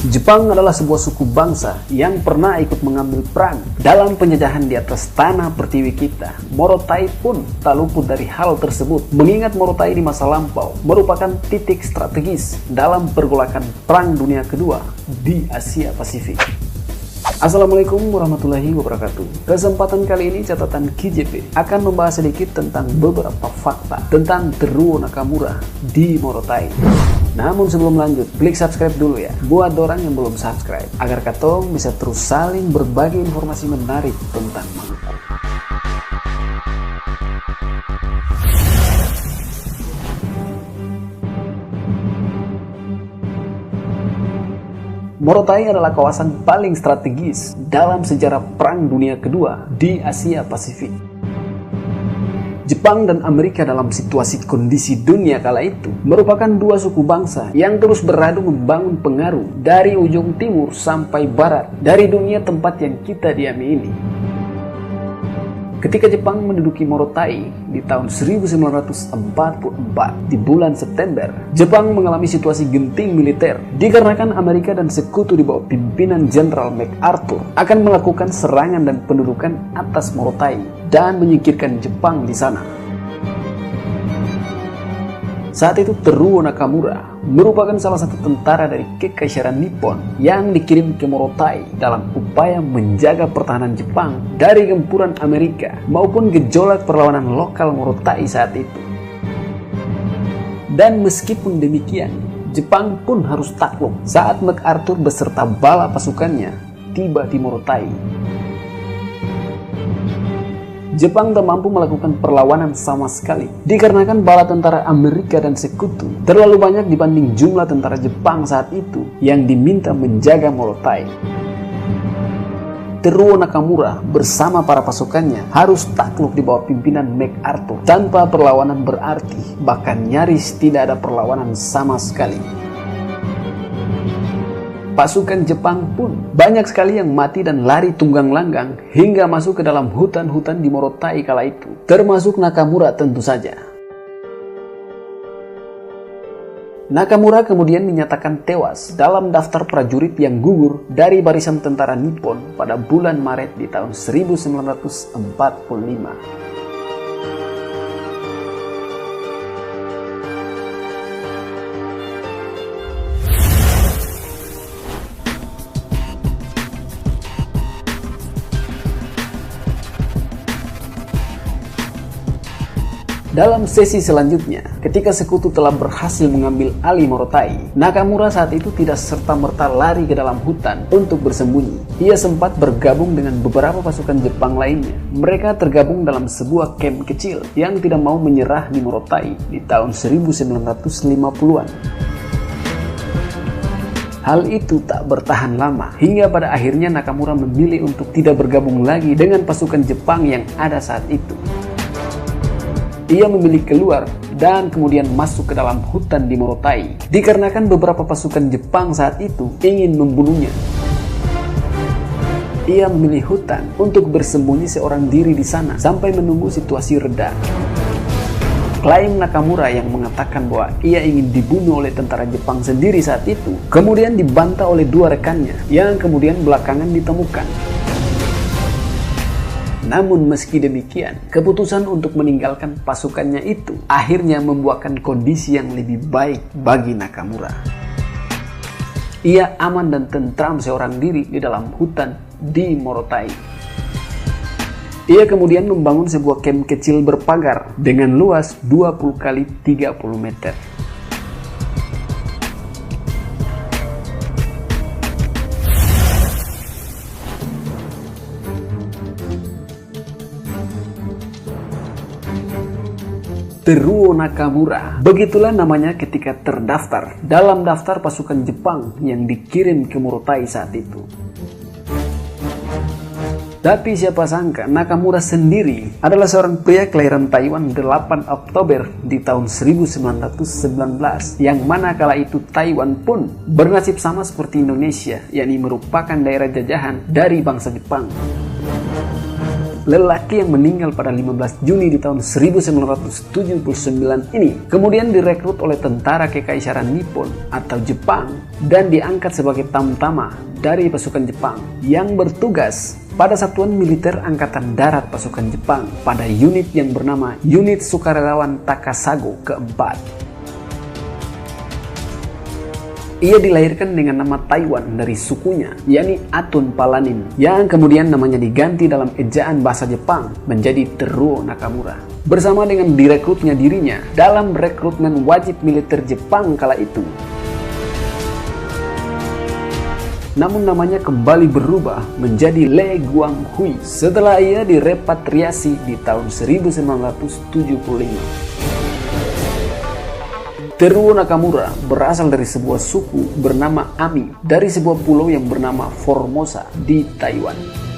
Jepang adalah sebuah suku bangsa yang pernah ikut mengambil peran dalam penjajahan di atas tanah pertiwi kita. Morotai pun tak luput dari hal tersebut, mengingat Morotai di masa lampau merupakan titik strategis dalam pergolakan Perang Dunia Kedua di Asia Pasifik. Assalamualaikum warahmatullahi wabarakatuh. Kesempatan kali ini catatan KJP akan membahas sedikit tentang beberapa fakta tentang Teruo Nakamura di Morotai. Namun sebelum lanjut, klik subscribe dulu ya buat orang yang belum subscribe, agar katong bisa terus saling berbagi informasi menarik tentang mangkok. Morotai adalah kawasan paling strategis dalam sejarah Perang Dunia Kedua di Asia Pasifik. Jepang dan Amerika dalam situasi kondisi dunia kala itu merupakan dua suku bangsa yang terus beradu membangun pengaruh dari ujung timur sampai barat dari dunia tempat yang kita diami ini. Ketika Jepang menduduki Morotai di tahun 1944 di bulan September, Jepang mengalami situasi genting militer dikarenakan Amerika dan sekutu di bawah pimpinan Jenderal MacArthur akan melakukan serangan dan pendudukan atas Morotai dan menyingkirkan Jepang di sana. Saat itu Teruo Nakamura merupakan salah satu tentara dari Kekaisaran Nippon yang dikirim ke Morotai dalam upaya menjaga pertahanan Jepang dari gempuran Amerika maupun gejolak perlawanan lokal Morotai saat itu. Dan meskipun demikian, Jepang pun harus takluk saat MacArthur beserta bala pasukannya tiba di Morotai. Jepang tak mampu melakukan perlawanan sama sekali dikarenakan bala tentara Amerika dan sekutu terlalu banyak dibanding jumlah tentara Jepang saat itu yang diminta menjaga Morotai. Teruo Nakamura bersama para pasukannya harus takluk di bawah pimpinan MacArthur tanpa perlawanan berarti, bahkan nyaris tidak ada perlawanan sama sekali. Pasukan Jepang pun banyak sekali yang mati dan lari tunggang langgang hingga masuk ke dalam hutan-hutan di Morotai kala itu, termasuk Nakamura tentu saja. Nakamura kemudian dinyatakan tewas dalam daftar prajurit yang gugur dari barisan tentara Nippon pada bulan Maret di tahun 1945. Dalam sesi selanjutnya, ketika sekutu telah berhasil mengambil alih Morotai, Nakamura saat itu tidak serta-merta lari ke dalam hutan untuk bersembunyi. Ia sempat bergabung dengan beberapa pasukan Jepang lainnya. Mereka tergabung dalam sebuah kamp kecil yang tidak mau menyerah di Morotai di tahun 1950-an. Hal itu tak bertahan lama, hingga pada akhirnya Nakamura memilih untuk tidak bergabung lagi dengan pasukan Jepang yang ada saat itu. Ia memilih keluar dan kemudian masuk ke dalam hutan di Morotai dikarenakan beberapa pasukan Jepang saat itu ingin membunuhnya. Ia memilih hutan untuk bersembunyi seorang diri di sana sampai menunggu situasi reda. Klaim Nakamura yang mengatakan bahwa ia ingin dibunuh oleh tentara Jepang sendiri saat itu kemudian dibantah oleh dua rekannya yang kemudian belakangan ditemukan. Namun meski demikian, keputusan untuk meninggalkan pasukannya itu akhirnya membuahkan kondisi yang lebih baik bagi Nakamura. Ia aman dan tentram seorang diri di dalam hutan di Morotai. Ia kemudian membangun sebuah kamp kecil berpagar dengan luas 20 kali 30 meter. Teruo Nakamura, begitulah namanya ketika terdaftar dalam daftar pasukan Jepang yang dikirim ke Morotai saat itu. Tapi siapa sangka Nakamura sendiri adalah seorang pria kelahiran Taiwan 8 Oktober di tahun 1919, yang mana kala itu Taiwan pun bernasib sama seperti Indonesia, yakni merupakan daerah jajahan dari bangsa Jepang. lelaki yang meninggal pada 15 Juni di tahun 1979 ini kemudian direkrut oleh tentara Kekaisaran Nippon atau Jepang dan diangkat sebagai tamtama dari pasukan Jepang yang bertugas pada Satuan Militer Angkatan Darat pasukan Jepang pada unit yang bernama Unit Sukarelawan Takasago keempat. Ia dilahirkan dengan nama Taiwan dari sukunya, yakni Atun Palanin, yang kemudian namanya diganti dalam ejaan bahasa Jepang menjadi Teruo Nakamura. Bersama dengan direkrutnya dirinya dalam rekrutmen wajib militer Jepang kala itu. Namun namanya kembali berubah menjadi Le Guanghui setelah ia direpatriasi di tahun 1975. Teruo Nakamura berasal dari sebuah suku bernama Ami dari sebuah pulau yang bernama Formosa di Taiwan.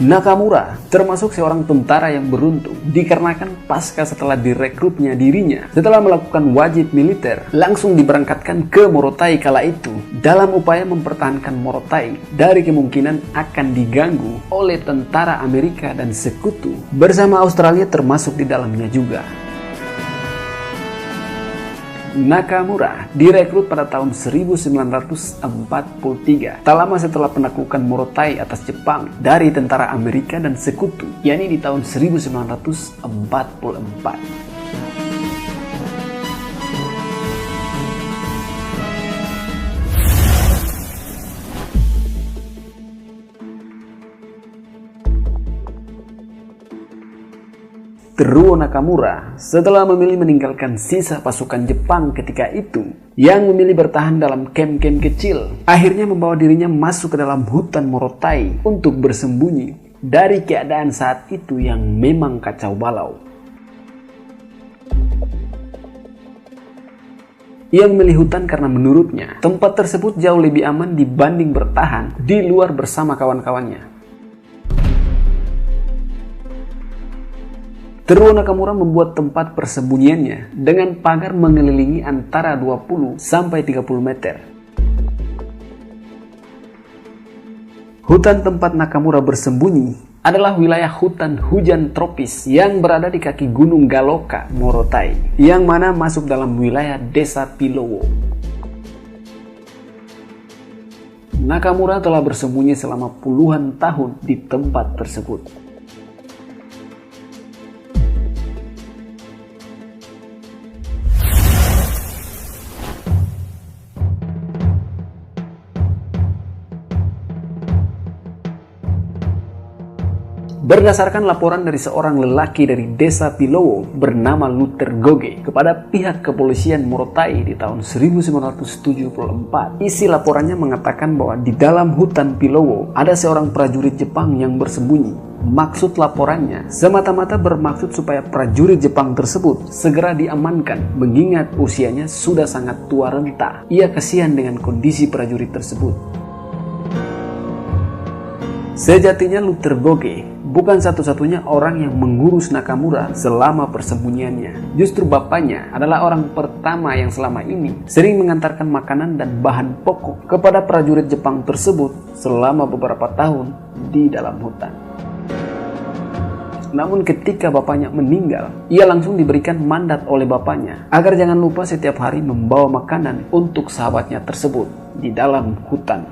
Nakamura termasuk seorang tentara yang beruntung dikarenakan pasca setelah direkrutnya dirinya setelah melakukan wajib militer langsung diberangkatkan ke Morotai kala itu dalam upaya mempertahankan Morotai dari kemungkinan akan diganggu oleh tentara Amerika dan sekutu bersama Australia termasuk di dalamnya juga. Nakamura direkrut pada tahun 1943, tak lama setelah penaklukan Morotai atas Jepang dari tentara Amerika dan sekutu, yakni di tahun 1944. Teruo Nakamura setelah memilih meninggalkan sisa pasukan Jepang ketika itu yang memilih bertahan dalam kem-kem kecil, akhirnya membawa dirinya masuk ke dalam hutan Morotai untuk bersembunyi dari keadaan saat itu yang memang kacau balau. Ia memilih hutan karena menurutnya tempat tersebut jauh lebih aman dibanding bertahan di luar bersama kawan-kawannya. Teruo Nakamura membuat tempat persembunyiannya dengan pagar mengelilingi antara 20 sampai 30 meter. Hutan tempat Nakamura bersembunyi adalah wilayah hutan hujan tropis yang berada di kaki Gunung Galoka, Morotai, yang mana masuk dalam wilayah Desa Pilowo. Nakamura telah bersembunyi selama puluhan tahun di tempat tersebut. Berdasarkan laporan dari seorang lelaki dari Desa Pilowo bernama Luther Goge kepada pihak kepolisian Morotai di tahun 1974, isi laporannya mengatakan bahwa di dalam hutan Pilowo ada seorang prajurit Jepang yang bersembunyi. Maksud laporannya semata-mata bermaksud supaya prajurit Jepang tersebut segera diamankan mengingat usianya sudah sangat tua renta. Ia kasihan dengan kondisi prajurit tersebut. Sejatinya Luther Goge bukan satu-satunya orang yang mengurus Nakamura selama persembunyiannya. Justru bapaknya adalah orang pertama yang selama ini sering mengantarkan makanan dan bahan pokok kepada prajurit Jepang tersebut selama beberapa tahun di dalam hutan. Namun ketika bapaknya meninggal, ia langsung diberikan mandat oleh bapaknya agar jangan lupa setiap hari membawa makanan untuk sahabatnya tersebut di dalam hutan.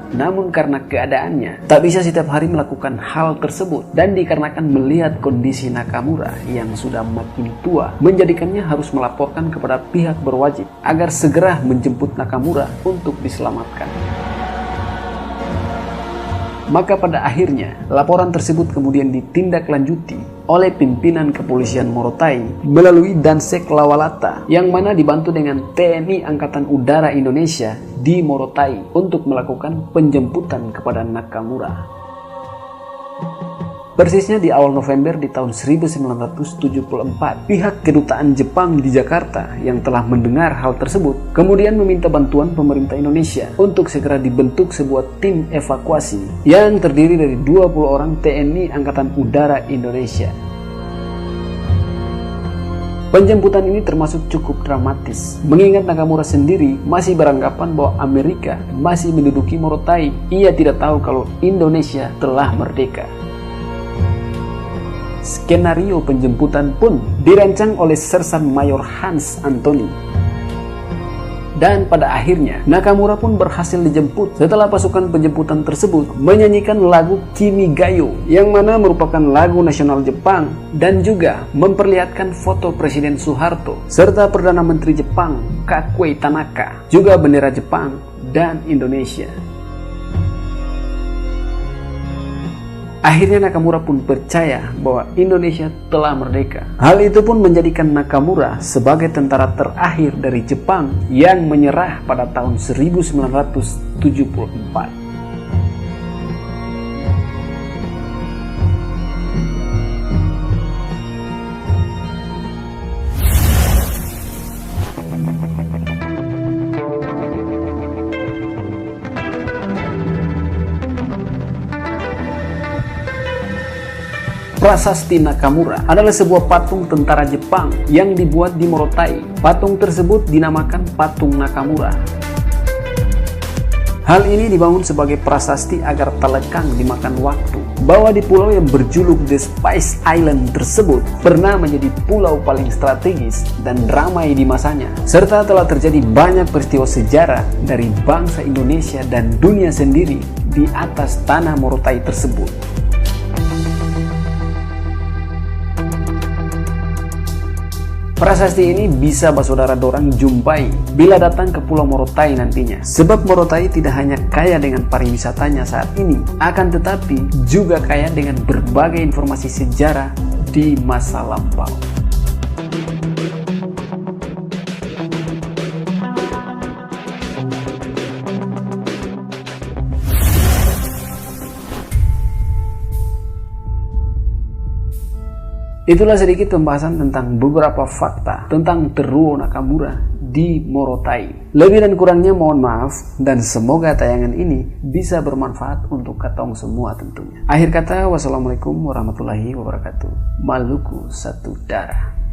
Namun karena keadaannya tak bisa setiap hari melakukan hal tersebut dan dikarenakan melihat kondisi Nakamura yang sudah makin tua menjadikannya harus melaporkan kepada pihak berwajib agar segera menjemput Nakamura untuk diselamatkan. Maka pada akhirnya laporan tersebut kemudian ditindaklanjuti oleh pimpinan kepolisian Morotai melalui Dansek Lawalata yang mana dibantu dengan TNI Angkatan Udara Indonesia di Morotai untuk melakukan penjemputan kepada Nakamura. Persisnya di awal November di tahun 1974, pihak kedutaan Jepang di Jakarta yang telah mendengar hal tersebut kemudian meminta bantuan pemerintah Indonesia untuk segera dibentuk sebuah tim evakuasi yang terdiri dari 20 orang TNI Angkatan Udara Indonesia. Penjemputan ini termasuk cukup dramatis, mengingat Nakamura sendiri masih beranggapan bahwa Amerika masih menduduki Morotai. Ia tidak tahu kalau Indonesia telah merdeka. Skenario penjemputan pun dirancang oleh Sersan Mayor Hans Anthony. Dan pada akhirnya, Nakamura pun berhasil dijemput setelah pasukan penjemputan tersebut menyanyikan lagu Kimi Gayo, yang mana merupakan lagu nasional Jepang, dan juga memperlihatkan foto Presiden Soeharto serta Perdana Menteri Jepang Kakuei Tanaka, juga bendera Jepang dan Indonesia. Akhirnya Nakamura pun percaya bahwa Indonesia telah merdeka. Hal itu pun menjadikan Nakamura sebagai tentara terakhir dari Jepang yang menyerah pada tahun 1974. Prasasti Nakamura adalah sebuah patung tentara Jepang yang dibuat di Morotai. Patung tersebut dinamakan Patung Nakamura. Hal ini dibangun sebagai prasasti agar tak lekang dimakan waktu, bahwa di pulau yang berjuluk The Spice Island tersebut pernah menjadi pulau paling strategis dan ramai di masanya, serta telah terjadi banyak peristiwa sejarah dari bangsa Indonesia dan dunia sendiri di atas tanah Morotai tersebut. Prasasti ini bisa saudara dorang jumpai bila datang ke Pulau Morotai nantinya. Sebab Morotai tidak hanya kaya dengan pariwisatanya saat ini, akan tetapi juga kaya dengan berbagai informasi sejarah di masa lampau. Itulah sedikit pembahasan tentang beberapa fakta tentang Teruo Nakamura di Morotai. Lebih dan kurangnya mohon maaf, dan semoga tayangan ini bisa bermanfaat untuk katong semua tentunya. Akhir kata, wassalamualaikum warahmatullahi wabarakatuh. Maluku satu darah.